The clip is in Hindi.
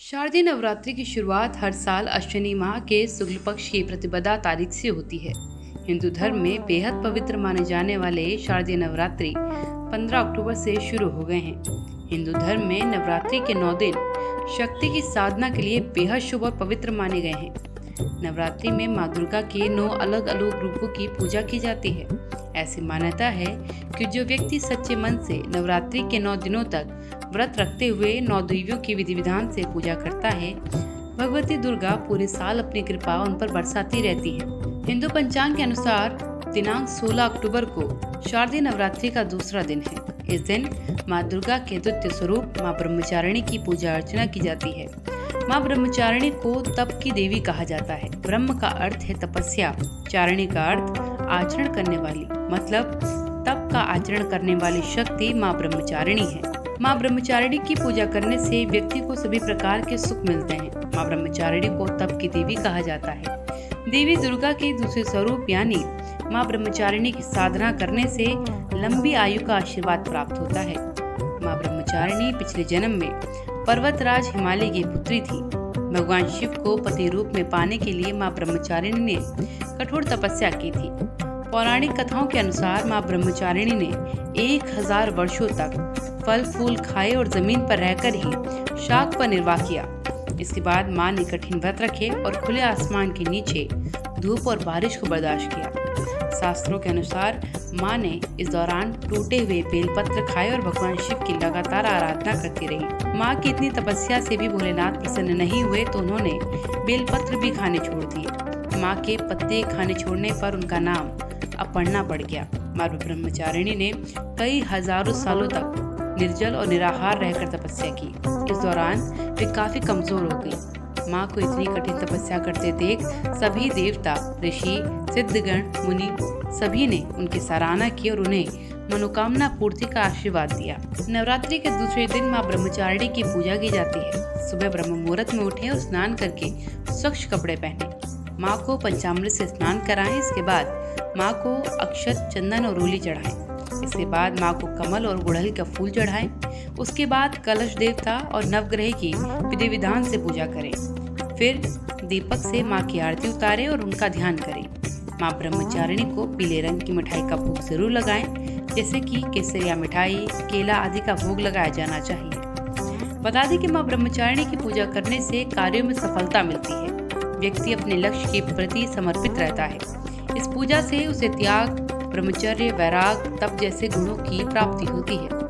शारदीय नवरात्रि की शुरुआत हर साल अश्विनी माह के शुक्ल पक्ष की प्रतिपदा तारीख से होती है। हिंदू धर्म में बेहद पवित्र माने जाने वाले शारदीय नवरात्रि 15 अक्टूबर से शुरू हो गए हैं। हिंदू धर्म में नवरात्रि के 9 दिन शक्ति की साधना के लिए बेहद शुभ और पवित्र माने गए हैं। नवरात्रि में माँ दुर्गा के 9 अलग अलग रूपों की पूजा की जाती है। ऐसी मान्यता है कि जो व्यक्ति सच्चे मन से नवरात्रि के 9 दिनों तक व्रत रखते हुए 9 देवियों की विधि विधान से पूजा करता है, भगवती दुर्गा पूरे साल अपनी कृपा उन पर बरसाती रहती है। हिंदू पंचांग के अनुसार दिनांक 16 अक्टूबर को शारदीय नवरात्रि का दूसरा दिन है। इस दिन माँ दुर्गा के द्वितीय स्वरूप माँ ब्रह्मचारिणी की पूजा अर्चना की जाती है। माँ ब्रह्मचारिणी को तप की देवी कहा जाता है। ब्रह्म का अर्थ है तपस्या, चारिणी का अर्थ आचरण करने वाली, मतलब तप का आचरण करने वाली शक्ति माँ ब्रह्मचारिणी है। माँ ब्रह्मचारिणी की पूजा करने से व्यक्ति को सभी प्रकार के सुख मिलते हैं। माँ ब्रह्मचारिणी को तप की देवी कहा जाता है। देवी दुर्गा के दूसरे स्वरूप यानी माँ ब्रह्मचारिणी की साधना करने से लंबी आयु का आशीर्वाद प्राप्त होता है। माँ ब्रह्मचारिणी पिछले जन्म में पर्वतराज हिमालय की पुत्री थी। भगवान शिव को पति रूप में पाने के लिए माँ ब्रह्मचारिणी ने कठोर तपस्या की थी। पौराणिक कथाओं के अनुसार माँ ब्रह्मचारिणी ने 1000 वर्षों तक फल फूल खाए और जमीन पर रहकर ही शाक पर निर्वाह किया। इसके बाद माँ ने कठिन व्रत रखे और खुले आसमान के नीचे धूप और बारिश को बर्दाश्त किया। शास्त्रों के अनुसार माँ ने इस दौरान टूटे हुए बेलपत्र खाए और भगवान शिव की लगातार आराधना करती रही। माँ की इतनी तपस्या से भी भोलेनाथ प्रसन्न नहीं हुए तो उन्होंने बेलपत्र भी खाने छोड़ दिए। माँ के पत्ते खाने छोड़ने पर उनका नाम अपर्णा पड़ गया। माँ ब्रह्मचारिणी ने कई हजारों सालों तक निर्जल और निराहार रहकर तपस्या की। इस दौरान वे काफी कमजोर हो गई। माँ को इतनी कठिन तपस्या करते देख सभी देवता, ऋषि, सिद्धगण, मुनि सभी ने उनकी सराहना की और उन्हें मनोकामना पूर्ति का आशीर्वाद दिया। नवरात्रि के दूसरे दिन माँ ब्रह्मचारिणी की पूजा की जाती है। सुबह ब्रह्म मुहूर्त में उठे और स्नान करके स्वच्छ कपड़े पहने। माँ को पंचामृत से स्नान कराएं। इसके बाद माँ को अक्षत, चंदन और रोली चढ़ाएं। इसके बाद माँ को कमल और गुड़हल का फूल चढ़ाएं। उसके बाद कलश देवता और नवग्रह की विधि विधान से पूजा करें। फिर दीपक से माँ की आरती उतारें और उनका ध्यान करें। माँ ब्रह्मचारिणी को पीले रंग की मिठाई का भोग जरूर लगाएं, जैसे कि केसरिया मिठाई, केला आदि का भोग लगाया जाना चाहिए। बता दें कि माँ ब्रह्मचारिणी की पूजा करने से कार्यों में सफलता मिलती है। व्यक्ति अपने लक्ष्य के प्रति समर्पित रहता है। इस पूजा से उसे त्याग, ब्रह्मचर्य, वैराग, तप जैसे गुणों की प्राप्ति होती है।